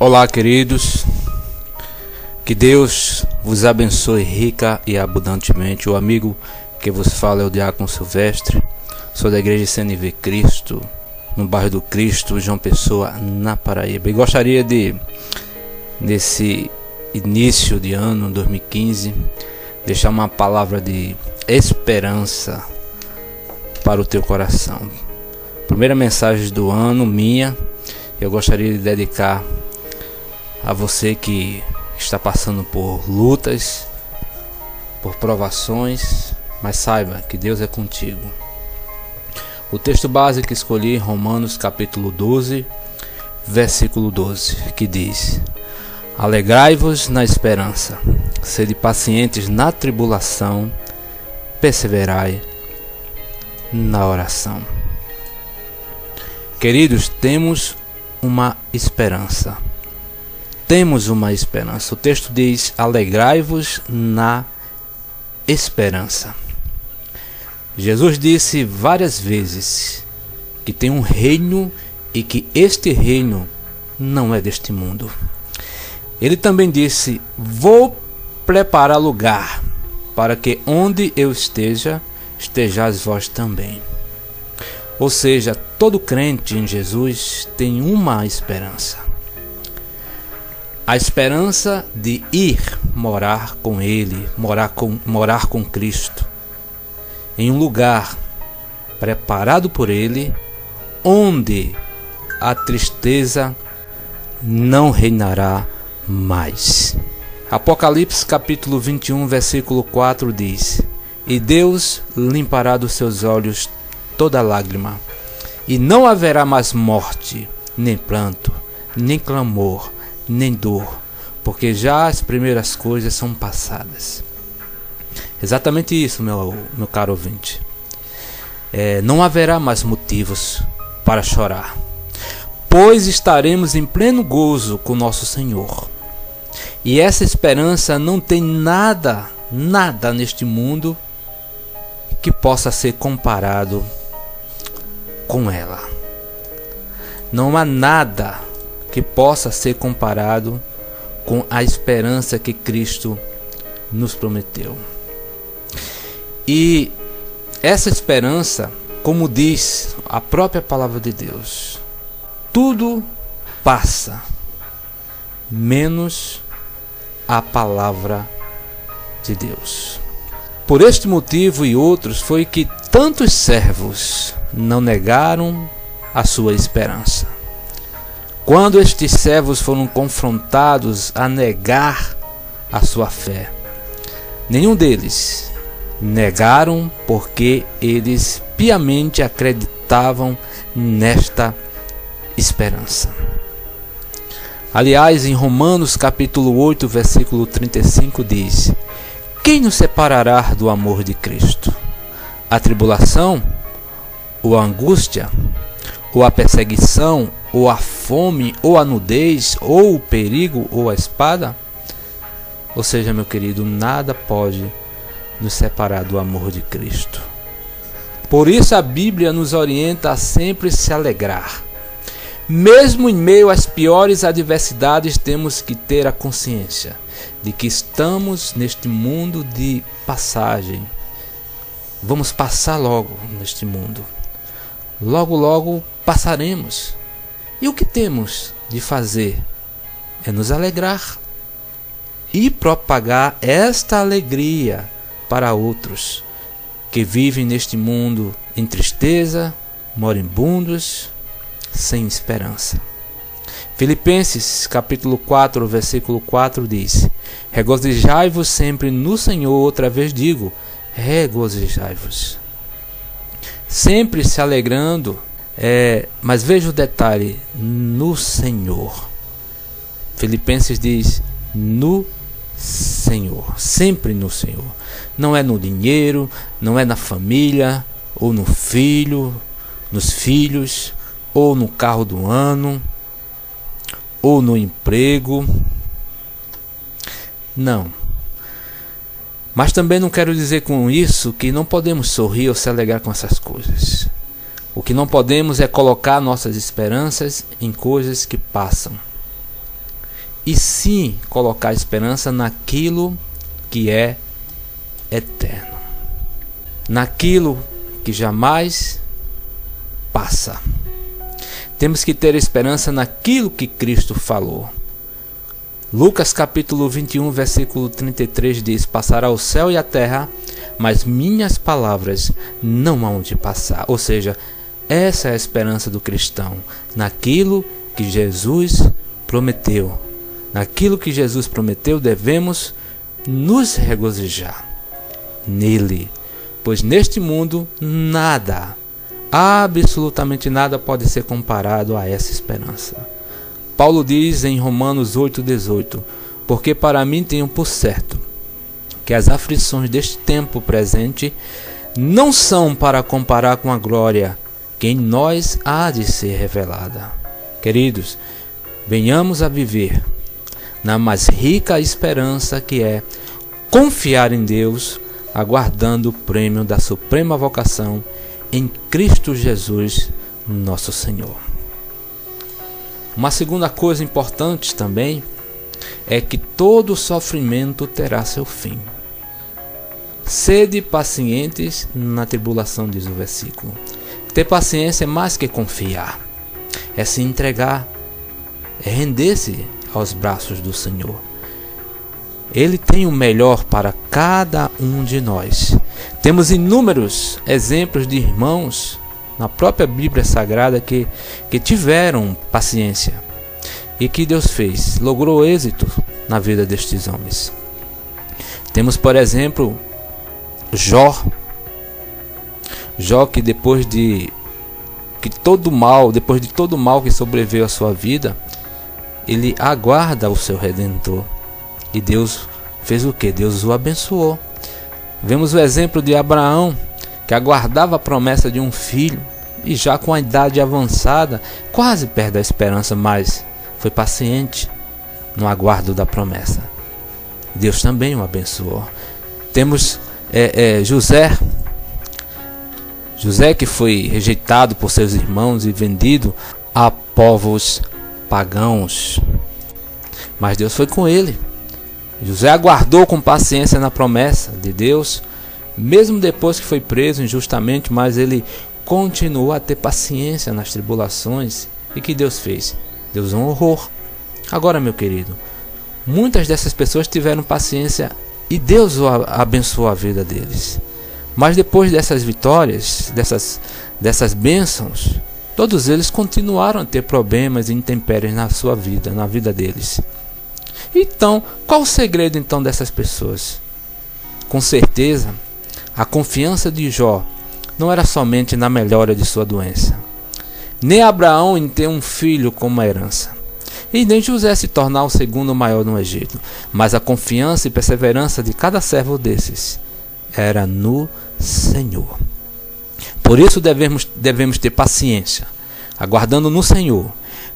Olá, queridos, que Deus vos abençoe rica e abundantemente. O amigo que vos fala é o Diácono Silvestre, sou da Igreja CNV Cristo, no bairro do Cristo, João Pessoa, na Paraíba. E gostaria de, nesse início de ano 2015, deixar uma palavra de esperança para o teu coração. Primeira mensagem do ano minha, eu gostaria de dedicar a você que está passando por lutas, por provações, mas saiba que Deus é contigo. O texto base que escolhi, Romanos capítulo 12, versículo 12, que diz: Alegrai-vos na esperança, sede pacientes na tribulação, perseverai na oração. Queridos, temos uma esperança. Temos uma esperança. O texto diz: alegrai-vos na esperança. Jesus disse várias vezes que tem um reino e que este reino não é deste mundo. Ele também disse: vou preparar lugar para que onde eu esteja, estejais vós também. Ou seja, todo crente em Jesus tem uma esperança. A esperança de ir morar com Ele, morar com Cristo, em um lugar preparado por Ele, onde a tristeza não reinará mais. Apocalipse capítulo 21, versículo 4 diz: E Deus limpará dos seus olhos toda lágrima, e não haverá mais morte, nem pranto, nem clamor, nem dor, porque já as primeiras coisas são passadas. Exatamente isso, meu caro ouvinte. Não haverá mais motivos para chorar, pois estaremos em pleno gozo com nosso Senhor. E essa esperança não tem nada neste mundo que possa ser comparado com ela. Não há nada que possa ser comparado com a esperança que Cristo nos prometeu. E essa esperança, como diz a própria palavra de Deus, tudo passa, menos a palavra de Deus. Por este motivo e outros foi que tantos servos não negaram a sua esperança. Quando estes servos foram confrontados a negar a sua fé, nenhum deles negaram, porque eles piamente acreditavam nesta esperança. Aliás, em Romanos capítulo 8, versículo 35 diz: Quem nos separará do amor de Cristo? A tribulação? Ou a angústia? Ou a perseguição? Ou a fome? Ou a nudez? Ou o perigo? Ou a espada? Ou seja, meu querido, nada pode nos separar do amor de Cristo. Por isso a Bíblia nos orienta a sempre se alegrar. Mesmo em meio às piores adversidades, temos que ter a consciência de que estamos neste mundo de passagem. Vamos passar logo neste mundo. Logo, logo passaremos. E o que temos de fazer é nos alegrar e propagar esta alegria para outros que vivem neste mundo em tristeza, moribundos, sem esperança. Filipenses capítulo 4, versículo 4 diz: Regozijai-vos sempre no Senhor. Outra vez digo, regozijai-vos. Sempre se alegrando, mas veja o detalhe: no Senhor. Filipenses diz: no Senhor, sempre no Senhor. Não é no dinheiro, não é na família, ou no filho, nos filhos, ou no carro do ano, ou no emprego. Não. Mas também não quero dizer com isso que não podemos sorrir ou se alegrar com essas coisas. O que não podemos é colocar nossas esperanças em coisas que passam. e sim colocar esperança naquilo que é eterno, naquilo que jamais passa. Temos que ter esperança naquilo que Cristo falou. Lucas capítulo 21, versículo 33 diz: passará o céu e a terra, mas minhas palavras não hão de passar. Ou seja, essa é a esperança do cristão, naquilo que Jesus prometeu. Naquilo que Jesus prometeu, devemos nos regozijar nele, pois neste mundo nada, absolutamente nada pode ser comparado a essa esperança. Paulo diz em Romanos 8,18: porque para mim tenho por certo que as aflições deste tempo presente não são para comparar com a glória que em nós há de ser revelada. Queridos, venhamos a viver na mais rica esperança, que é confiar em Deus, aguardando o prêmio da suprema vocação em Cristo Jesus, nosso Senhor. Uma segunda coisa importante também é que todo sofrimento terá seu fim. Sede pacientes na tribulação, diz o versículo. Ter paciência é mais que confiar, é se entregar, é render-se aos braços do Senhor. Ele tem o melhor para cada um de nós. Temos inúmeros exemplos de irmãos na própria Bíblia Sagrada que tiveram paciência e que Deus fez, logrou êxito na vida destes homens. Temos, por exemplo, Jó, que depois de todo o mal que sobreveio à sua vida, ele aguarda o seu Redentor. E Deus fez o que? Deus o abençoou. Vemos o exemplo de Abraão, que aguardava a promessa de um filho, e já com a idade avançada, quase perde a esperança, mas foi paciente no aguardo da promessa. Deus também o abençoou. Temos José, que foi rejeitado por seus irmãos e vendido a povos pagãos, mas Deus foi com ele. José aguardou com paciência na promessa de Deus, mesmo depois que foi preso injustamente, mas ele continuou a ter paciência nas tribulações. E que Deus fez? Deus o honrou. Agora, meu querido, muitas dessas pessoas tiveram paciência e Deus abençoou a vida deles. Mas depois dessas vitórias, dessas bênçãos, todos eles continuaram a ter problemas e intempéries na sua vida, na vida deles. Então, qual o segredo então dessas pessoas? Com certeza, a confiança de Jó não era somente na melhora de sua doença, nem Abraão em ter um filho como herança, e nem José se tornar o segundo maior no Egito, mas a confiança e perseverança de cada servo desses era no Senhor. Por isso devemos ter paciência, aguardando no Senhor.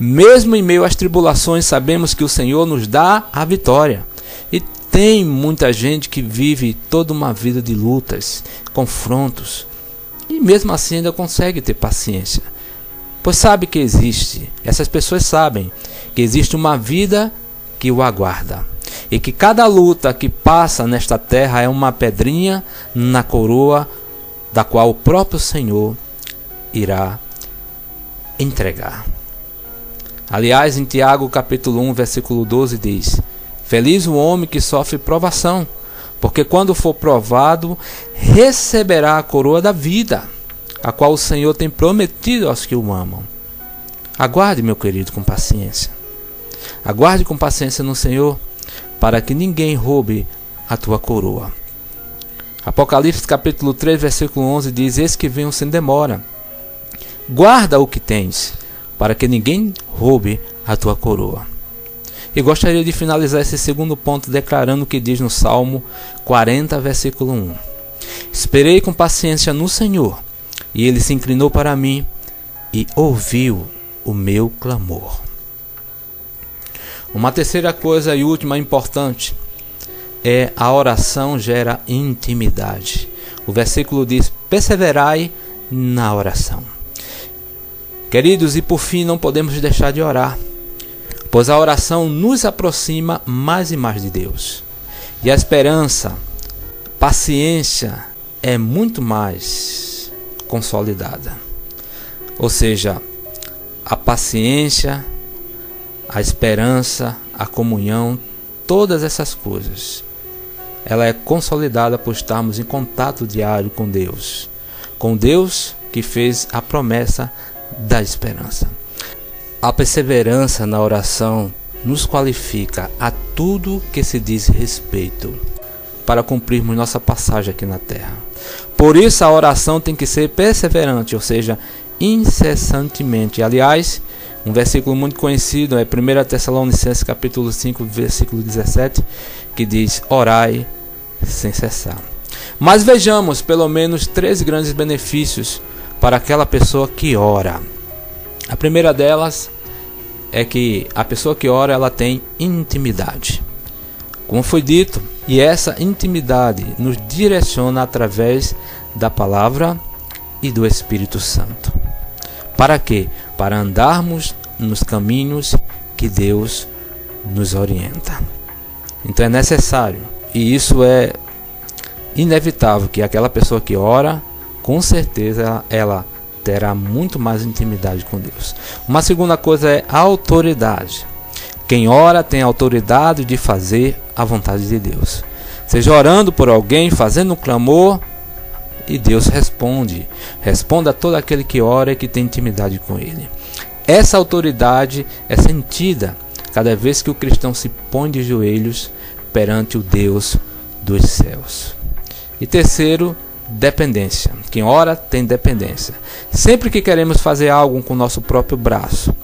Mesmo em meio às tribulações, sabemos que o Senhor nos dá a vitória. E tem muita gente que vive toda uma vida de lutas, confrontos, e mesmo assim ainda consegue ter paciência, pois sabe que existe, essas pessoas sabem que existe uma vida que o aguarda, e que cada luta que passa nesta terra é uma pedrinha na coroa da qual o próprio Senhor irá entregar. Aliás, em Tiago capítulo 1, versículo 12 diz: feliz o homem que sofre provação, porque quando for provado, receberá a coroa da vida, a qual o Senhor tem prometido aos que o amam. Aguarde, meu querido, com paciência. Aguarde com paciência no Senhor, para que ninguém roube a tua coroa. Apocalipse capítulo 3, versículo 11 diz: eis que venho sem demora. Guarda o que tens, para que ninguém roube a tua coroa. E gostaria de finalizar esse segundo ponto declarando o que diz no Salmo 40, versículo 1. Esperei com paciência no Senhor, e Ele se inclinou para mim e ouviu o meu clamor. Uma terceira coisa e última importante é a oração gera intimidade. O versículo diz: perseverai na oração. Queridos, e por fim não podemos deixar de orar, pois a oração nos aproxima mais e mais de Deus. E a esperança, paciência, é muito mais consolidada. Ou seja, a paciência, a esperança, a comunhão, todas essas coisas, ela é consolidada por estarmos em contato diário com Deus que fez a promessa da esperança. A perseverança na oração nos qualifica a tudo que se diz respeito para cumprirmos nossa passagem aqui na terra. Por isso a oração tem que ser perseverante, ou seja, incessantemente. Aliás, um versículo muito conhecido é 1 Tessalonicenses capítulo 5, versículo 17, que diz: orai sem cessar. Mas vejamos pelo menos 3 grandes benefícios para aquela pessoa que ora. A primeira delas é que a pessoa que ora, ela tem intimidade. Como foi dito, e essa intimidade nos direciona através da palavra e do Espírito Santo. Para quê? Para andarmos nos caminhos que Deus nos orienta. Então é necessário, e isso é inevitável, que aquela pessoa que ora, com certeza ela terá muito mais intimidade com Deus. Uma segunda coisa é a autoridade. Quem ora tem a autoridade de fazer a vontade de Deus. Seja orando por alguém, fazendo um clamor, e Deus responde. Responda a todo aquele que ora e que tem intimidade com Ele. Essa autoridade é sentida cada vez que o cristão se põe de joelhos perante o Deus dos céus. E terceiro, dependência. Quem ora tem dependência. Sempre que queremos fazer algo com o nosso próprio braço,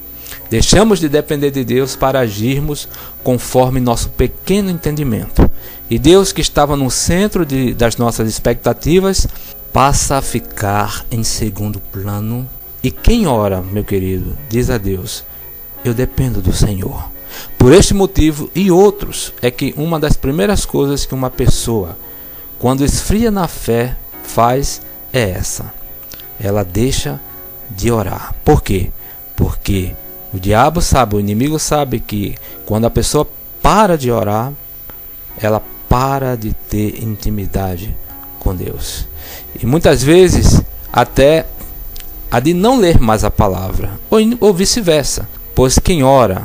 deixamos de depender de Deus para agirmos conforme nosso pequeno entendimento. E Deus, que estava no centro das nossas expectativas, passa a ficar em segundo plano. E quem ora, meu querido, diz a Deus: eu dependo do Senhor. Por este motivo e outros, é que uma das primeiras coisas que uma pessoa, quando esfria na fé, faz é essa: ela deixa de orar. Por quê? Porque o diabo sabe, o inimigo sabe que quando a pessoa para de orar, ela para de ter intimidade com Deus. E muitas vezes até a de não ler mais a palavra, ou vice-versa. Pois quem ora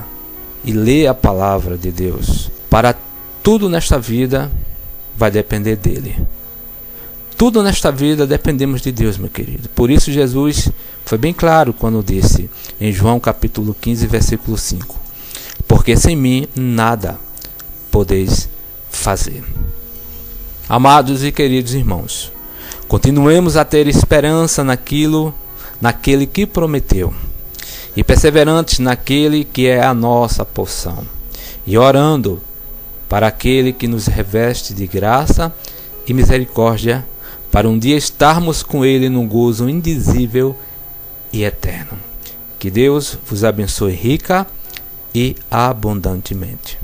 e lê a palavra de Deus, para tudo nesta vida vai depender dele. Tudo nesta vida dependemos de Deus, meu querido. Por isso Jesus foi bem claro quando disse em João capítulo 15, versículo 5: porque sem mim nada podeis fazer. Amados e queridos irmãos, continuemos a ter esperança naquele que prometeu, e perseverantes naquele que é a nossa porção, e orando para aquele que nos reveste de graça e misericórdia, para um dia estarmos com Ele num gozo indizível e eterno. Que Deus vos abençoe rica e abundantemente.